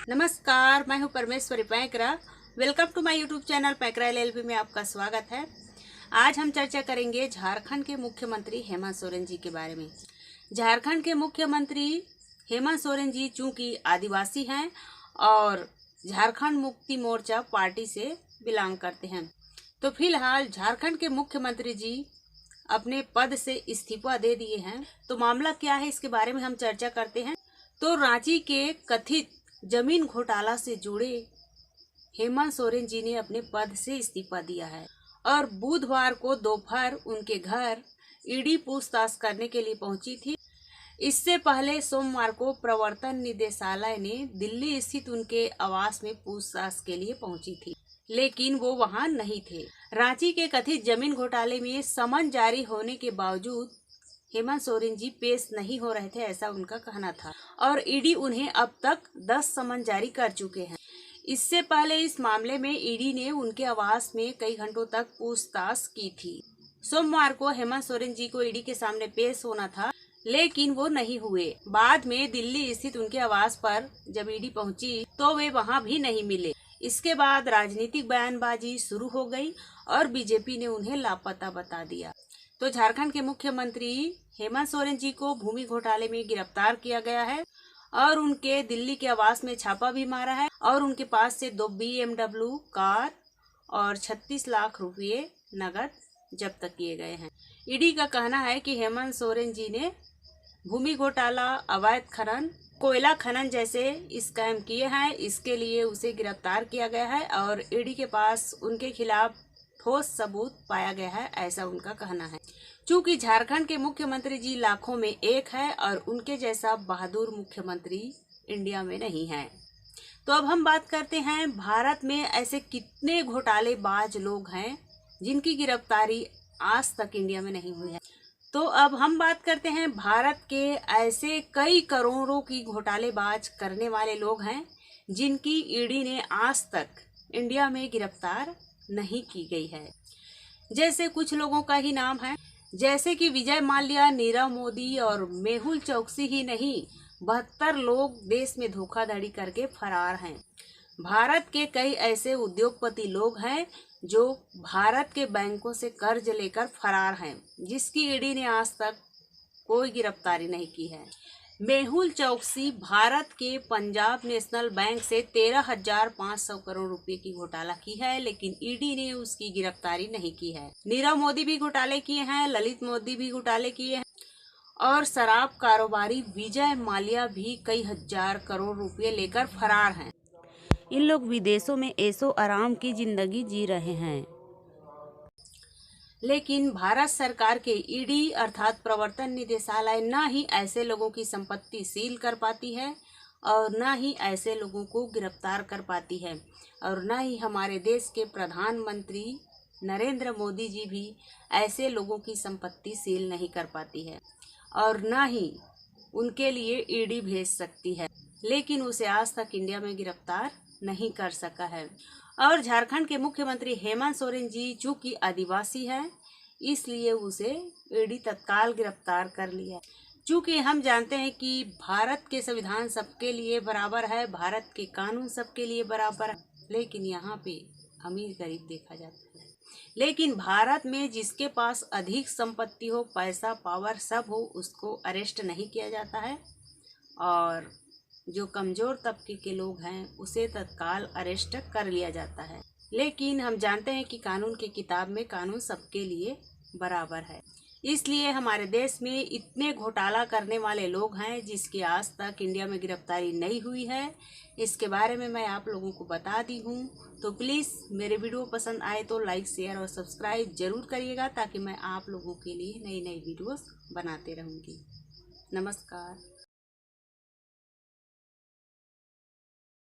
नमस्कार, मैं हूं Parmeshwari Paikra. Welcome to my YouTube channel Paikra LLB में आपका स्वागत है। आज हम चर्चा करेंगे झारखंड के मुख्यमंत्री हेमंत सोरेन जी के बारे में। झारखंड के मुख्यमंत्री हेमंत सोरेन जी चूंकि आदिवासी हैं और झारखंड मुक्ति मोर्चा पार्टी से बिलोंग करते हैं, तो फिलहाल झारखंड के मुख्यमंत्री जी अपने पद से इस्तीफा दे दिए हैं। तो मामला क्या है, इसके बारे में हम चर्चा करते हैं। तो रांची के कथित जमीन घोटाला से जुड़े हेमंत सोरेन जी ने अपने पद से इस्तीफा दिया है और बुधवार को दोपहर उनके घर ईडी पूछताछ करने के लिए पहुंची थी। इससे पहले सोमवार को प्रवर्तन निदेशालय ने दिल्ली स्थित उनके आवास में पूछताछ के लिए पहुंची थी, लेकिन वो वहां नहीं थे। रांची के कथित जमीन घोटाले में समन जारी होने के बावजूद हेमंत सोरेन जी पेश नहीं हो रहे थे, ऐसा उनका कहना था और ईडी उन्हें अब तक 10 समन जारी कर चुके हैं। इससे पहले इस मामले में ईडी ने उनके आवास में कई घंटों तक पूछताछ की थी। सोमवार को हेमंत सोरेन जी को ईडी के सामने पेश होना था, लेकिन वो नहीं हुए। बाद में दिल्ली स्थित उनके आवास पर जब ईडी पहुंची तो वे वहां भी नहीं मिले। इसके बाद राजनीतिक बयानबाजी शुरू हो गई और बीजेपी ने उन्हें लापता बता दिया। तो झारखंड के मुख्यमंत्री हेमंत सोरेन जी को भूमि घोटाले में गिरफ्तार किया गया है और उनके दिल्ली के आवास में छापा भी मारा है और उनके पास से 2 BMW कार और 36 लाख रुपए नगद जब्त किए गए हैं। ईडी का कहना है कि हेमंत सोरेन जी ने भूमि घोटाला, अवैध खनन, कोयला खनन जैसे स्कैम किए हैं, इसके लिए उसे गिरफ्तार किया गया है और ईडी के पास उनके खिलाफ ठोस सबूत पाया गया है, ऐसा उनका कहना है। चूंकि झारखंड के मुख्यमंत्री जी लाखों में एक है और उनके जैसा बहादुर मुख्यमंत्री इंडिया में नहीं है। तो अब हम बात करते हैं, भारत में ऐसे कितने घोटालेबाज लोग हैं जिनकी गिरफ्तारी आज तक इंडिया में नहीं हुई है। तो अब हम बात करते हैं, भारत के ऐसे कई करोड़ों की घोटालेबाज करने वाले लोग हैं जिनकी ईडी ने आज तक इंडिया में गिरफ्तार नहीं की गई है। जैसे कुछ लोगों का ही नाम है, जैसे कि विजय माल्या, नीरव मोदी और मेहुल चोकसी ही नहीं, 72 लोग देश में धोखाधड़ी करके फरार हैं। भारत के कई ऐसे उद्योगपति लोग हैं जो भारत के बैंकों से कर्ज लेकर फरार हैं, जिसकी ईडी ने आज तक कोई गिरफ्तारी नहीं की है। मेहुल चोकसी भारत के पंजाब नेशनल बैंक से 13,500 करोड़ रुपए की घोटाला की है, लेकिन ईडी ने उसकी गिरफ्तारी नहीं की है। नीरव मोदी भी घोटाले किए हैं, ललित मोदी भी घोटाले किए हैं और शराब कारोबारी विजय माल्या भी कई हजार करोड़ रुपए लेकर फरार हैं। इन लोग विदेशों में ऐशो आराम की जिंदगी जी रहे हैं, लेकिन भारत सरकार के ईडी अर्थात प्रवर्तन निदेशालय न ही ऐसे लोगों की संपत्ति सील कर पाती है और न ही ऐसे लोगों को गिरफ्तार कर पाती है और न ही हमारे देश के प्रधानमंत्री नरेंद्र मोदी जी भी ऐसे लोगों की संपत्ति सील नहीं कर पाती है और न ही उनके लिए ईडी भेज सकती है, लेकिन उसे आज तक इंडिया में गिरफ्तार नहीं कर सका है। और झारखंड के मुख्यमंत्री हेमंत सोरेन जी चूंकि आदिवासी है, इसलिए उसे ईडी तत्काल गिरफ्तार कर लिया। चूंकि हम जानते हैं कि भारत के संविधान सबके लिए बराबर है, भारत के कानून सबके लिए बराबर है, लेकिन यहाँ पे अमीर गरीब देखा जाता है। लेकिन भारत में जिसके पास अधिक संपत्ति हो, पैसा, पावर सब हो, उसको अरेस्ट नहीं किया जाता है और जो कमजोर तबके के लोग हैं उसे तत्काल अरेस्ट कर लिया जाता है। लेकिन हम जानते हैं कि कानून की किताब में कानून सबके लिए बराबर है, इसलिए हमारे देश में इतने घोटाला करने वाले लोग हैं जिसकी आज तक इंडिया में गिरफ्तारी नहीं हुई है। इसके बारे में मैं आप लोगों को बता दी हूँ। तो प्लीज़ मेरे वीडियो पसंद आए तो लाइक, शेयर और सब्सक्राइब जरूर करिएगा, ताकि मैं आप लोगों के लिए नई नई वीडियोस बनाते रहूँगी। नमस्कार।